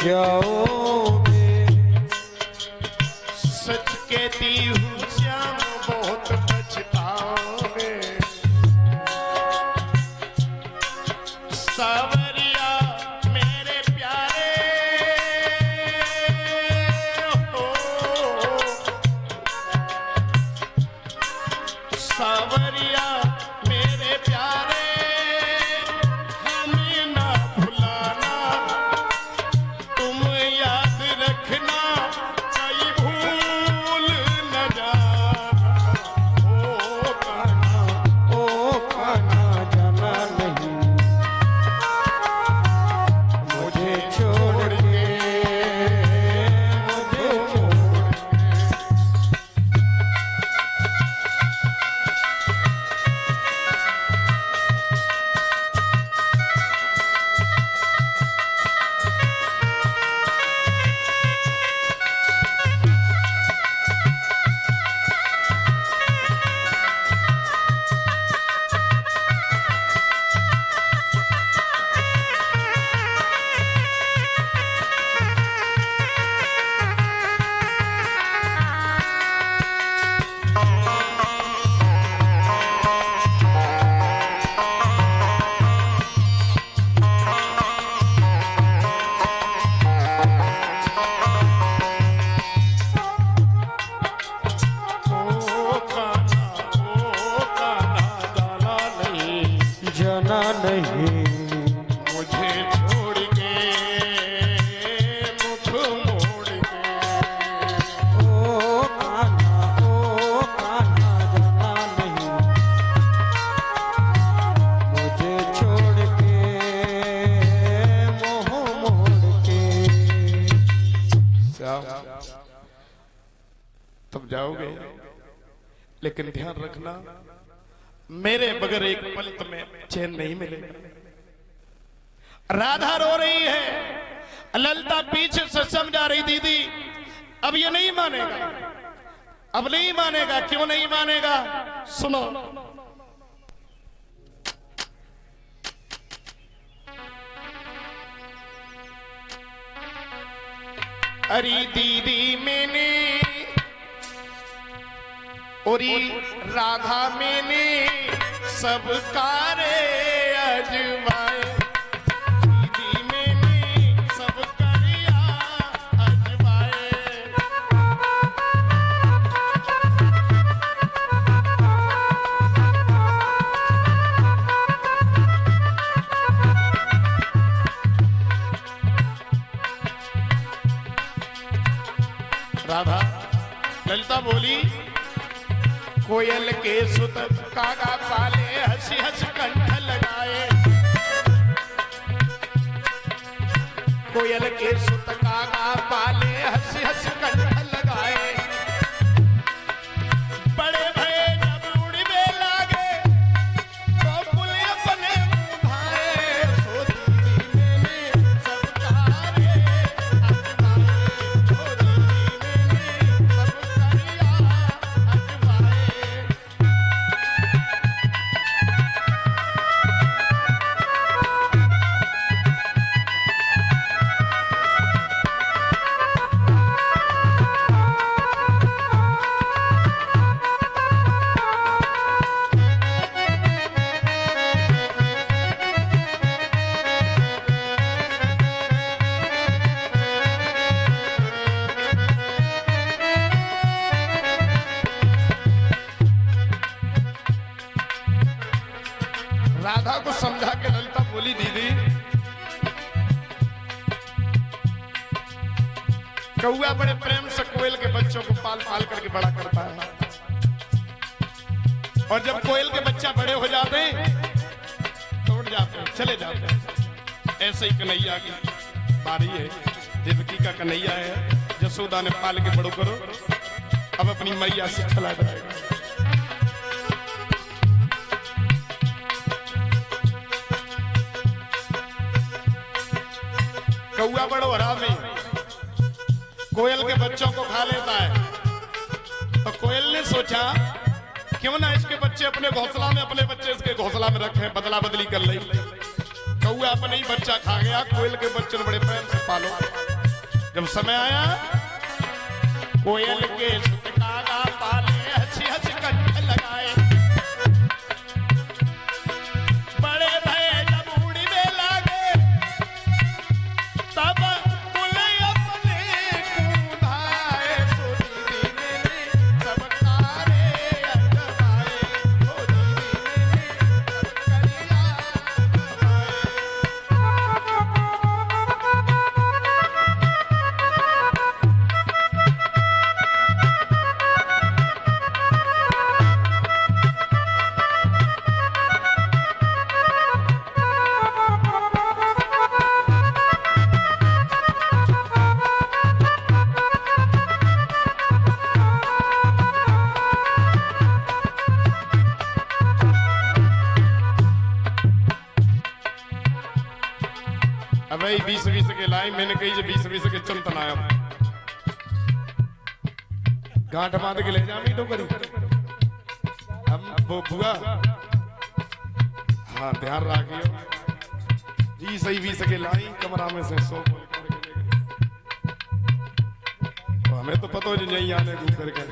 जाओगे। सच कहती हूँ श्याम बहुत पछताओगे। सावरिया मेरे प्यारे हो, सावरिया मेरे प्यारे हमें ना भुलाना, तुम याद रखना कहीं भूल न जाना। ओ कान्हा, ओ कान्हा जाना नहीं मुझे छोड़ के, मुझे छोड़ जाना नहीं मुझे छोड़ के, मुख मोड़ के। ओ कान्हा जाना नहीं मुझे छोड़ के, मोह मोड़ के। तब जाओगे, लेकिन ध्यान रखना मेरे बगैर एक पल तुम्हें चैन नहीं मिलेगा। राधा रो रही है, ललिता पीछे से समझा रही दीदी अब ये नहीं मानेगा, अब नहीं मानेगा। क्यों नहीं मानेगा सुनो। अरे दीदी मैंने ओरी राधा मैंने सब कारे अजमाए, दीदी मैंने सब करिया अजमाए। राधा ललिता बोली कोयल के सुत कागा पाले हंसी हंस कंठ लगाए, कोयल के सुत कागा पाले हंसी हंस कंठ लगाए। बड़े भय जब उड़वे लागे तो कुल अपने भाए, सो दीदी मैंने सब तारे अजमाए, सो दीदी मैंने सब करिया अजमाए। राधा को समझा के ललिता बोली दीदी कौआ बड़े प्रेम से कोयल के बच्चों को पाल पाल करके बड़ा करता है, और जब कोयल के बच्चा बड़े हो जाते तो उड़ जाते चले जाते हैं। ऐसे ही कन्हैया की बारी है, देवकी का कन्हैया है, जसोदा ने पाल के बड़ो करो, अब अपनी मैया से चला जाएगा। कौआ बड़ो हरामी, कोयल के बच्चों को खा लेता है, तो कोयल ने सोचा क्यों ना इसके बच्चे अपने घोंसला में, अपने बच्चे इसके घोंसला में रखे, बदला बदली कर ली। कौआ अपने ही बच्चा खा गया, कोयल के बच्चे बड़े प्रेम से पालो। जब समय आया कोयल के सुत कागा पाले हंसी हंस कंठ लगाए बड़े भय जब उड़ी में लागे तब कुल अपने कूदाए सोनी दीने सब कारे अजमाए सोनी दीने सब करिया अब 20-20 के लाई मैंने कही जो 20-20 के चिंतन आया गांठ बांध के ले जा मी तो करी हम वो बुआ हाँ ध्यान रखियो 20 के लाई कमरा में से सो तो हमें तो पता हो नहीं आने को करके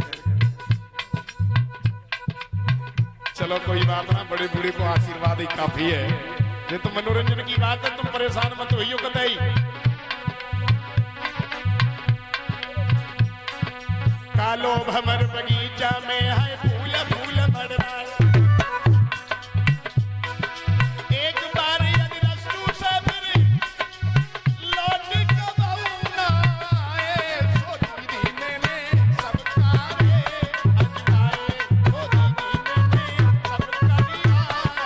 चलो कोई बात ना बड़े बूढ़े को आशीर्वाद ही काफी है ये तो मनोरंजन की बात है तुम परेशान मत होइयो कतई कालो भमर बगीचा में है फूल फूल भर रहा है एक बार यदि रस्तू से फिर लौट कब आऊंगा सो दीदी ने सब कारे अजमाए सो दीदी ने सब करिया अजमाए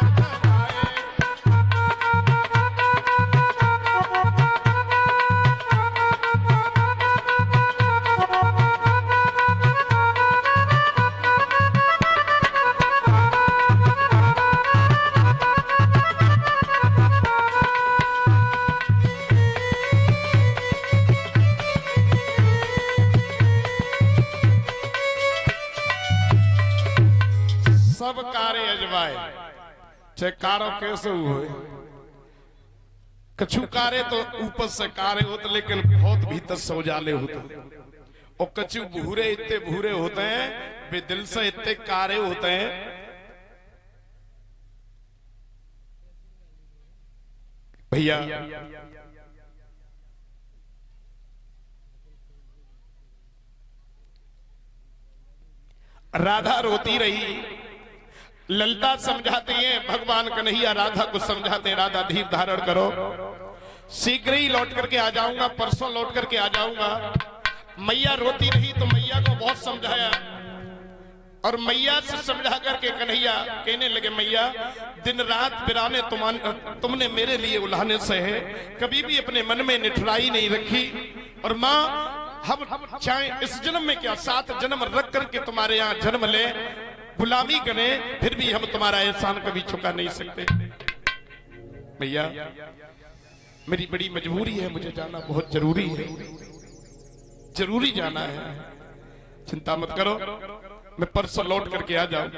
सब कारे अजमाए चाहे कारो कैसे हुए कछु कारे तो ऊपर से कारे होते लेकिन बहुत भीतर से उजाले होते और कछु भूरे इतने भूरे होते हैं वे दिल से इतने कारे होते हैं भैया राधा रोती रही ललिता समझाती है भगवान कन्हैया राधा को समझाते हैं राधा धीर धारण करो शीघ्र ही लौट करके आ जाऊंगा परसों लौट करके आ जाऊंगा मैया रोती रही तो मैया को बहुत समझाया और मैया से समझा करके कन्हैया कहने लगे मैया दिन रात बिराने तुमने मेरे लिए उल्हाने से है कभी भी अपने मन में निठुराई नहीं रखी और माँ हम चाहे इस जन्म में क्या 7 जन्म रख करके तुम्हारे यहाँ जन्म ले गुलामी करें फिर भी हम तुम्हारा एहसान कभी चुका नहीं सकते भैया मेरी बड़ी मजबूरी है मुझे जाना बहुत जरूरी है जरूरी जाना है चिंता मत करो मैं परसों लौट करके आ जाऊं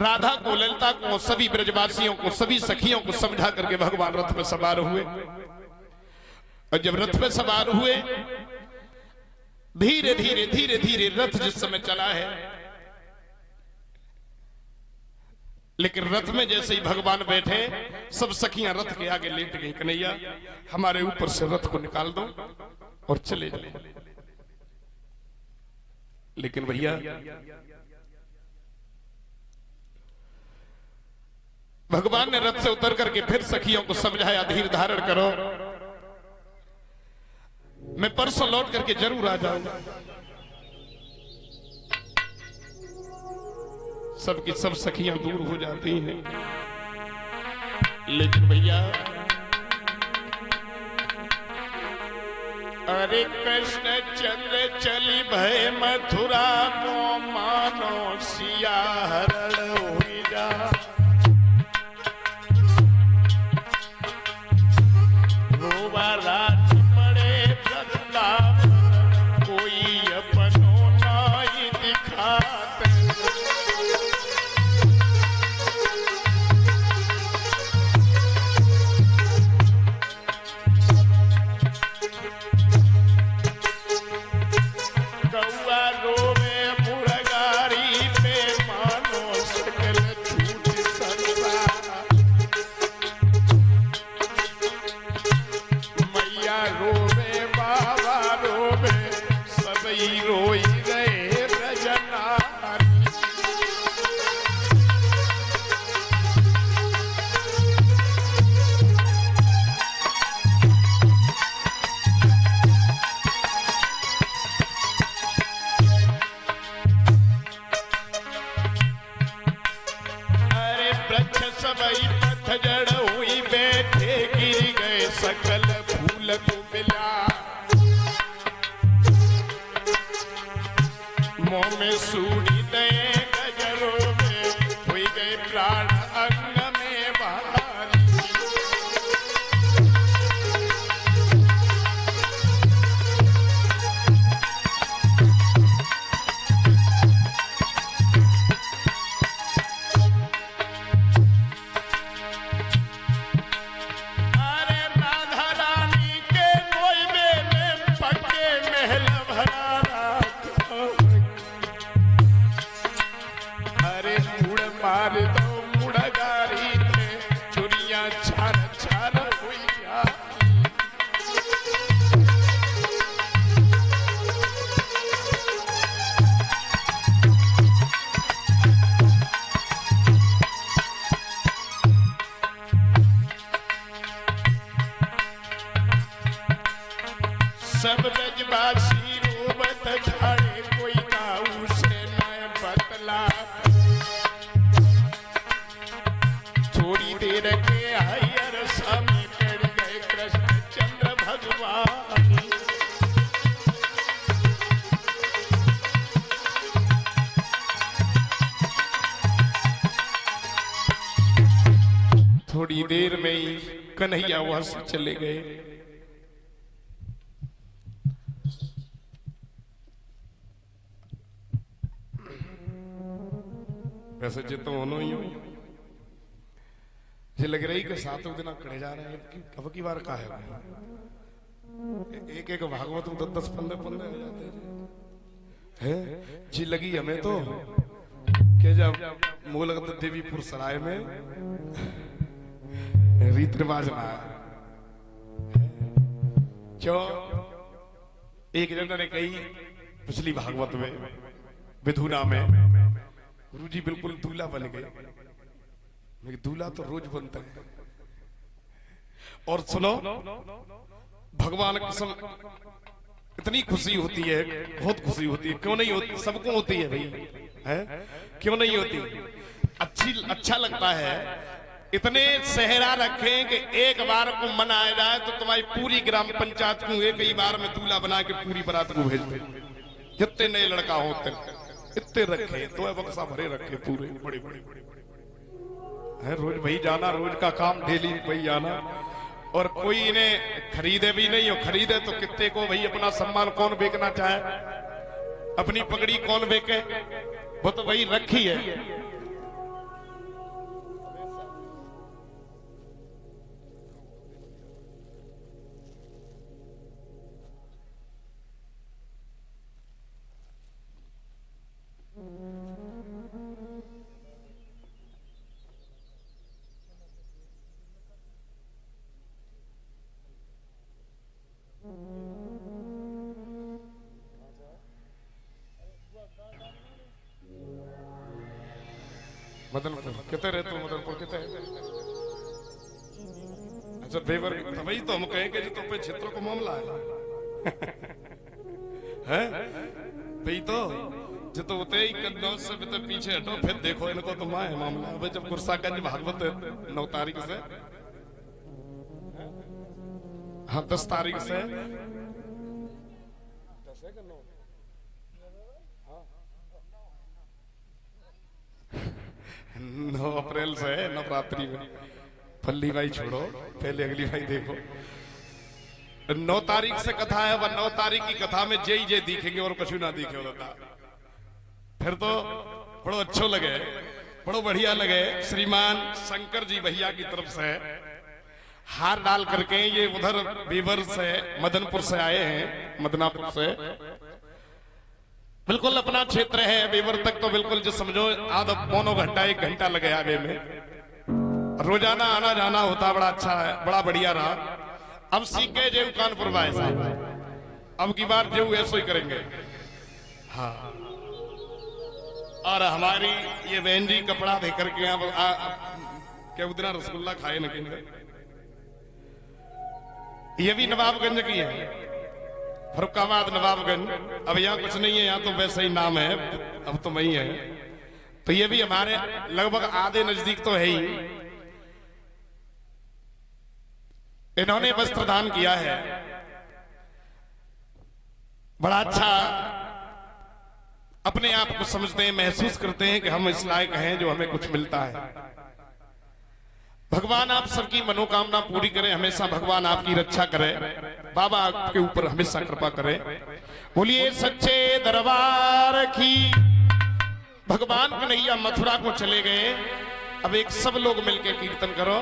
राधा को ललिता को सभी ब्रजवासियों को सभी सखियों को समझा करके भगवान रथ में सवार हुए और जब रथ में सवार हुए धीरे धीरे धीरे धीरे रथ जिस समय चला है लेकिन रथ में जैसे ही भगवान बैठे सब सखियां रथ के आगे लेट गई कन्हैया हमारे ऊपर से रथ को निकाल दो और चले जाओ लेकिन भैया भगवान ने रथ से उतर करके फिर सखियों को समझाया धीर धारण करो मैं परसों लौट करके जरूर आ जाऊंगा सबकी सब सखियां दूर हो जाती हैं लेकिन भैया अरे कृष्ण चंद्र चली भय मथुरा को मानो सिया हरण हुई जा रोवा राज पड़े वृंदावन कोई अपनो नाई दिखात रोवे बाबा रोवे सबई रोई गए ब्रजनारी। अरे वृक्ष सबई पथ जड़ हुई बैठे गिर गए सकल फूल को मिला। मुंह में सूड़ी दे गजरों में हुई गए प्राण अंग में भारी। अरे राधा रानी के मोहबे में पक्के महल भरा रखा। अरे मुड़ मार दो मुड़गारी थे चुरिया छार छार हुई जाती। सब ब्रजवासी रोबत झाड़े कोई नाऊ से न बतला। थोड़ी देर के हयर स्वामी पड़ गए कृष्ण चंद्र भगवान। थोड़ी देर में ही कन्हैया वहां से चले गए। वैसे जितो होनो ही हो ये लग रही कि सातों दिन कड़े जा रहे हैं अब की बार का है एक एक भागवत में 10 15 हो जाते हैं जी लगी हमें तो कि जब मूलगत देवीपुर सराय में रीत रिवाज ना क्यों एक जन ने कही पिछली भागवत में विधुना में गुरु जी बिल्कुल दूल्हा बन गए। लेकिन दूल्हा तो रोज बनता है। और सुनो भगवान कसम इतनी खुशी होती है बहुत खुशी होती है। क्यों नहीं होती? सबको होती है भाई है क्यों नहीं होती? अच्छा लगता है। इतने सेहरा रखे कि एक बार को मनाया जाए तो तुम्हारी पूरी ग्राम पंचायत को एक ही बार में दूल्हा बना के पूरी बारात को भेज दे। जितने नए लड़का होते इतने रखे तो बक्सा भरे रखे पूरे बड़े बड़े है। रोज वही जाना रोज का काम डेली वही जाना। और कोई इन्हें खरीदे भी नहीं हो। खरीदे तो कितने को भाई अपना सम्मान कौन बेचना चाहे अपनी पगड़ी कौन बेचे वो तो वही रखी है। मदनपुर कितने रहते हो? मदनपुर कितने? अच्छा देवर वही तो हम कहेंगे जो तो पे क्षेत्रों को मामला है भाई तो जो तो होते ही कन्नौज से भी तो पीछे हटो फिर देखो इनको तो माँ है मामला। अब जब गुरसागंज भागवत 9 तारीख से हाँ 10 तारीख से 9 अप्रैल से नवरात्रि में फल्ली भाई छोड़ो पहले अगली भाई देखो 9 तारीख से कथा है। वह 9 तारीख की कथा में जय जय दिखेंगे और कछु ना दिखे होता। फिर तो बड़ो अच्छो लगे बड़ो बढ़िया लगे। श्रीमान शंकर जी भैया की तरफ से हार डाल करके ये उधर बीवर से मदनपुर से आए हैं मदनापुर से। बिल्कुल अपना क्षेत्र है बीवर तक तो बिल्कुल जो समझो आधा पौनो घंटा 1 घंटा लगे आवे में। रोजाना आना जाना होता बड़ा अच्छा है बड़ा बढ़िया रहा। अब सीखे जेऊ कानपुर बाय साहब, अब की बार जेऊ ऐसा ही करेंगे। हाँ, और हमारी ये बहन जी कपड़ा दे करके अब क्या उतना रसगुल्ला खाए न कहीं। ये भी नवाबगंज की है, फरुखाबाद नवाबगंज। अब यहाँ कुछ नहीं है, यहाँ तो वैसे ही नाम है, अब तो वही है। तो ये भी हमारे लगभग आधे नजदीक तो है ही। इन्होंने वस्त्र दान किया है, बड़ा अच्छा अपने आप को समझते हैं, महसूस करते हैं कि हम इस लायक हैं जो हमें कुछ मिलता है। भगवान आप सबकी मनोकामना पूरी करें, हमेशा भगवान आपकी रक्षा करे, बाबा आपके ऊपर हमेशा कृपा करे। बोलिए सच्चे दरबार की। भगवान कन्हैया मथुरा को चले गए, अब एक सब लोग मिलके कीर्तन करो।